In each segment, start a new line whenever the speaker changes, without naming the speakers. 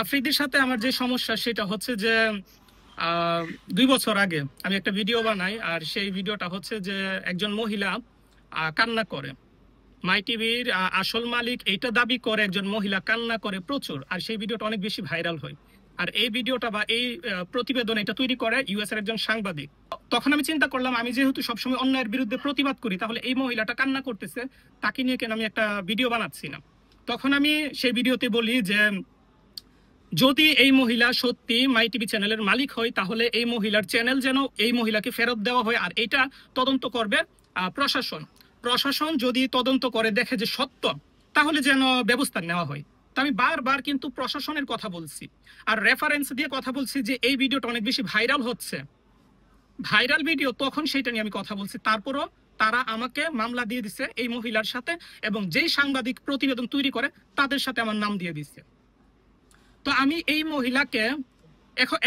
আফ্রিদির সাথে আমার যে সমস্যা সেটা হচ্ছে যে 2 বছর আগে আমি একটা ভিডিও বানাই, আর সেই ভিডিওটা হচ্ছে যে একজন মহিলা কান্না করে। মাই টিভির আসল মালিক এইটা দাবি করে, একজন মহিলা কান্না করে প্রচুর, আর সেই ভিডিওটা অনেক বেশি ভাইরাল হয়। আর এই ভিডিওটা বা এই প্রতিবেদন এটা তৈরি করে ইউএস এর একজন সাংবাদিক। তখন আমি চিন্তা করলাম, আমি যেহেতু সবসময় অন্যায়ের বিরুদ্ধে প্রতিবাদ করি, তাহলে এই মহিলাটা কান্না করতেছে, তাকে নিয়ে কেন আমি একটা ভিডিও বানাচ্ছি না। তখন আমি সেই ভিডিওতে বলি যে যদি এই মহিলা সত্যি মাই টিভি চ্যানেলের মালিক হয়, তাহলে এই মহিলার চ্যানেল যেন এই মহিলাকে ফেরত দেওয়া হয়, আর এটা তদন্ত করবে প্রশাসন। প্রশাসন যদি তদন্ত করে দেখে যে সত্য, তাহলে যেন ব্যবস্থা নেওয়া হয়। তো আমি বারবার কিন্তু প্রশাসনের কথা বলছি, আর রেফারেন্স দিয়ে কথা বলছি যে এই ভিডিওটা অনেক বেশি ভাইরাল হচ্ছে, ভাইরাল ভিডিও, তখন সেটা নিয়ে আমি কথা বলছি। তারপরও তারা আমাকে মামলা দিয়ে দিছে এই মহিলার সাথে, এবং যেই সাংবাদিক প্রতিবেদন তৈরি করে তাদের সাথে আমার নাম দিয়ে দিচ্ছে। তো আমি এই মহিলাকে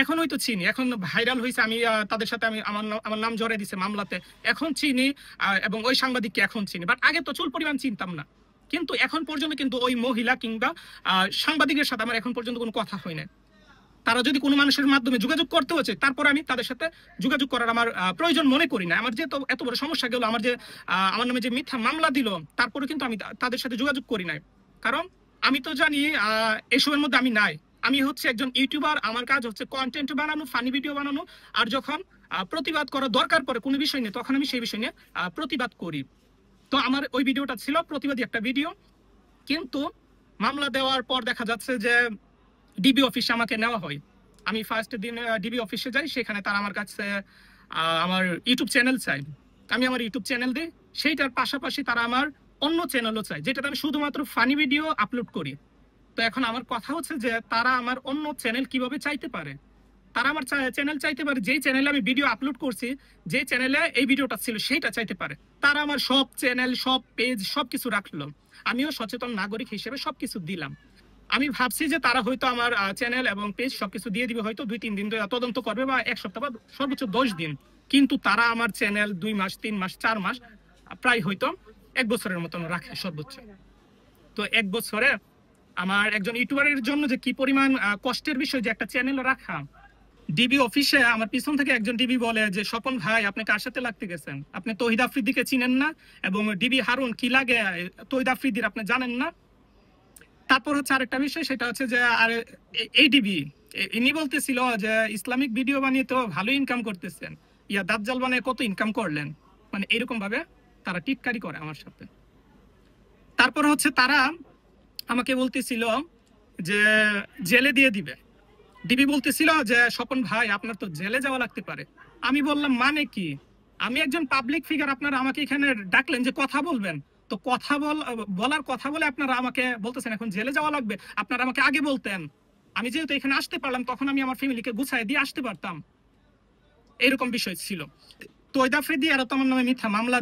এখন হয়তো চিনি, এখন ভাইরাল হয়েছে, আমি তাদের সাথে আমি আমার নাম জড়াই দিছে মামলাতে, এখন চিনি, এবং ওই সাংবাদিককে এখন চিনি, বাট আগে তো চুল পরিমাণ চিনতাম না। কিন্তু এখন পর্যন্ত কিন্তু ওই মহিলা কিংবা সাংবাদিকের সাথে আমার এখন পর্যন্ত কোনো কথা হয় না। তারা যদি কোনো মানুষের মাধ্যমে যোগাযোগ করতে হচ্ছে, তারপর আমি তাদের সাথে যোগাযোগ করার আমার প্রয়োজন মনে করি না। আমার যে এত বড় সমস্যা গেল, আমার যে আমার নামে যে মিথ্যা মামলা দিল, তারপরে কিন্তু আমি তাদের সাথে যোগাযোগ করি নাই। কারণ আমি তো জানি এসবের মধ্যে আমি নাই। আমি হচ্ছে একজন ইউটিউবার, আমার কাজ হচ্ছে কন্টেন্ট বানানো, ফানি ভিডিও বানানো, আর যখন প্রতিবাদ করার দরকার পড়ে কোনো বিষয় নিয়ে, তখন আমি সেই বিষয় নিয়ে প্রতিবাদ করি। তো আমার ওই ভিডিওটা ছিল প্রতিবাদী একটা ভিডিও, কিন্তু মামলা দেওয়ার পর দেখা যাচ্ছে যে ডিবি অফিসে আমাকে নেওয়া হয়। আমি ফার্স্ট দিন ডিবি অফিসে যাই, সেখানে তারা আমার কাছে আমার ইউটিউব চ্যানেল চাই। আমি আমার ইউটিউব চ্যানেল দিই, সেইটার পাশাপাশি তারা আমার অন্য চ্যানেলও চাই, যেটাতে আমি শুধুমাত্র ফানি ভিডিও আপলোড করি। তো এখন আমার কথা হচ্ছে যে তারা আমার অন্য চ্যানেল কিভাবে চাইতে পারে? তারা আমার চ্যানেল চাইতে পারে, যেই চ্যানেলে আমি ভিডিও আপলোড করছি, যে চ্যানেলে এই ভিডিওটা ছিল সেইটা চাইতে পারে। তারা আমার সব চ্যানেল, সব পেজ, সবকিছু রাখলো। আমিও সচেতন নাগরিক হিসেবে সবকিছু দিলাম। আমি ভাবছি যে তারা হয়তো আমার চ্যানেল এবং পেজ সবকিছু দিয়ে দিবে, হয়তো 2-3 দিন তদন্ত করবে, বা 1 সপ্তাহ বা সর্বোচ্চ 10 দিন। কিন্তু তারা আমার চ্যানেল 2 মাস, 3 মাস, 4 মাস, প্রায় হয়তো 1 বছরের মতন রাখে সর্বোচ্চ। তো 1 বছরে আমার একজন ইউটিউবারের জন্য যে কি পরিমাণ কষ্টের বিষয় যে একটা চ্যানেল রাখা। ডিবি অফিসে আমার পিছন থেকে একজন ডিবি বলে যে, স্বপন ভাই আপনি কার সাথে লাগতে গেছেন? আপনি তৌহিদ আফ্রিদিকে চিনেন না, এবং ডিবি হারুন কি লাগে তৌহিদ আফ্রিদির আপনি জানেন না। তারপর হচ্ছে আরেকটা বিষয়, সেটা হচ্ছে যে আর এই ডিবি ইনি বলতেছিল যে ইসলামিক ভিডিও বানিয়ে তো ভালো ইনকাম করতেছেন, দাজ্জাল বানিয়ে কত ইনকাম করলেন, মানে এরকম ভাবে তারা টিটকারি করে আমার সাথে। তারপর হচ্ছে তারা আমাকে বলতেছিল যে জেলে দিয়ে দিবে। ডিবি বলতেছিল যে স্বপন ভাই আপনার তো জেলে যাওয়া লাগতে পারে। আমি বললাম মানে কি? আমি একজন পাবলিক ফিগার, আপনারা আমাকে এখানে ডাকলেন যে কথা বলবেন, তো বলার কথা বলে আপনারা আমাকে বলতেছেন এখন জেলে যাওয়া লাগবে। আপনারা আমাকে আগে বলতেন, আমি যেহেতু এখানে আসতে পারলাম, তখন আমি আমার ফ্যামিলিকে গুছাই দিয়ে আসতে পারতাম। এরকম বিষয় ছিল। তৌহিদ আফ্রিদি আর তো আমার নামে মিথ্যা মামলা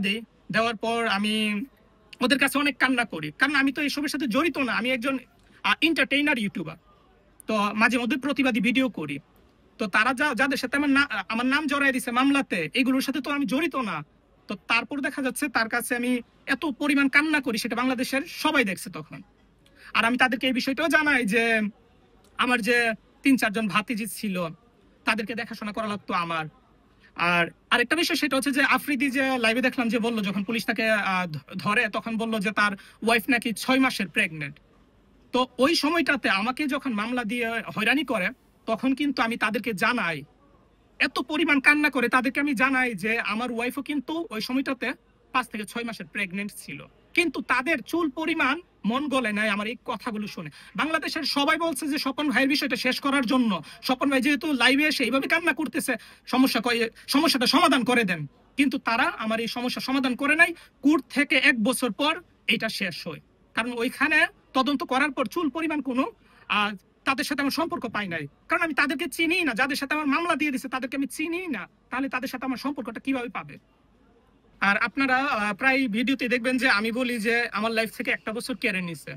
দেওয়ার পর আমি ওদের কাছে অনেক কান্না করি, কারণ আমি তো এসবের সাথে জড়িত না। আমি একজন এন্টারটেইনার ইউটিউবার, তো মাঝে মধ্যে প্রতিবাদী ভিডিও করি। তো তারা যাদের সাথে আমার নাম জড়াই দিছে মামলাতে, এগুলোর সাথে তো আমি জড়িত না। তো তারপর দেখা যাচ্ছে তার কাছে আমি এত পরিমাণ কান্না করি, সেটা বাংলাদেশের সবাই দেখছে তখন। আর আমি তাদেরকে এই বিষয়টাও জানাই যে আমার যে 3-4 জন ভাতিজি ছিল, তাদেরকে দেখাশোনা করা লাগতো আমার। আর আরেকটা বিষয়, সেটা হচ্ছে যে আফ্রিদি যে লাইভে দেখলাম যে বললো, যখন পুলিশ তাকে ধরে, তখন বললো যে তার ওয়াইফ নাকি 6 মাসের প্রেগনেন্ট। তো ওই সময়টাতে আমাকে যখন মামলা দিয়ে হয়রানি করে, তখন কিন্তু আমি তাদেরকে জানাই, এত পরিমাণ কান্না করে তাদেরকে আমি জানাই যে আমার ওয়াইফও কিন্তু ওই সময়টাতে 5 থেকে 6 মাসের প্রেগনেন্ট ছিল। কিন্তু তাদের চুল পরিমাণ মন গলে নাই আমার এই কথাগুলো শুনে। বাংলাদেশের সবাই বলছে যে স্বপন ভাইয়ের বিষয়টা শেষ করার জন্য, স্বপন ভাই যেহেতু লাইভে এসে এইভাবে কান্না করতেছে, সমস্যাটা সমাধান করে দেন। কিন্তু তারা আমার এই সমস্যা সমাধান করে নাই। কোর্ট থেকে 1 বছর পর এটা শেষ হয়, কারণ ওইখানে তদন্ত করার পর চুল পরিমাণ কোনো তাদের সাথে আমার সম্পর্ক পাই নাই, কারণ আমি তাদেরকে চিনি না। যাদের সাথে আমার মামলা দিয়ে দিছে তাদেরকে আমি চিনি না, তাহলে তাদের সাথে আমার সম্পর্কটা কিভাবে পাবে? আর আপনারা প্রায় ভিডিওতে দেখবেন যে আমি বলি যে আমার লাইফ থেকে 1 বছর কেড়ে নিছে।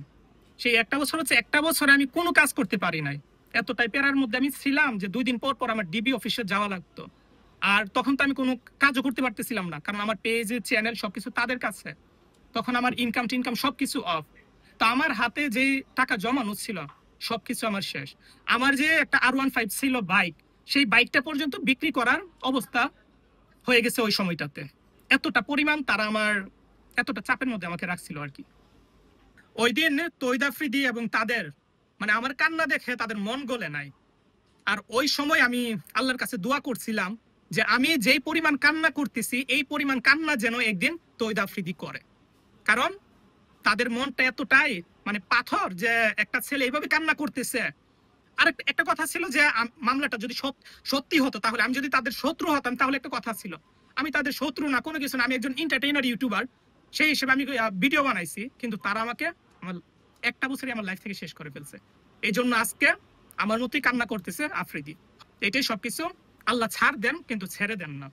সেই 1 বছর হচ্ছে 1 বছরে আমি কোনো কাজ করতে পারি নাই। এতটাই প্যারার মধ্যে আমি ছিলাম যে 2 দিন পর পর আমার ডিবি অফিসে যাওয়া লাগতো। আর তখন তো আমি কোনো কাজও করতে পারতেছিলাম না, কারণ আমার পেজ, চ্যানেল সবকিছু তাদের কাছে। তখন আমার ইনকাম টিনকাম সবকিছু অফ। তো আমার হাতে যে টাকা জমানো ছিল, সবকিছু আমার শেষ। আমার যে একটা R15 ছিল বাইক, সেই বাইকটা পর্যন্ত বিক্রি করার অবস্থা হয়ে গেছে ওই সময়টাতে। এতটা পরিমাণ তারা এতটা চাপের মধ্যে আমাকে রাখছিল আর কি। ওই দিন তৈদ আফ্রিদি এবং তাদের মানে আমার কান্না দেখে তাদের মন গলে নাই। আর ওই সময় আমি আল্লাহর কাছে দোয়া করছিলাম যে আমি যেই পরিমাণ কান্না করতেছি এই পরিমাণ কান্না যেন একদিন তৈদ আফ্রিদি করে। কারণ তাদের মনটা এতটাই মানে পাথর যে একটা ছেলে এইভাবে কান্না করতেছে। আর একটা কথা ছিল যে মামলাটা যদি সত্যি হতো, তাহলে আমি যদি তাদের শত্রু হতাম, তাহলে একটা কথা ছিল আমি তাদের শত্রু না, কোনো কিছু না, আমি একজন এন্টারটেইনার ইউটিউবার, সেই হিসেবে আমি ভিডিও বানাইছি। কিন্তু তারা আমাকে আমার একটা বছরই আমার লাইফ থেকে শেষ করে ফেলছে। এই জন্য আজকে আমার মতোই কান্না করতেছে আফ্রিদি। এটাই সবকিছু। আল্লাহ ছাড় দেন কিন্তু ছেড়ে দেন না।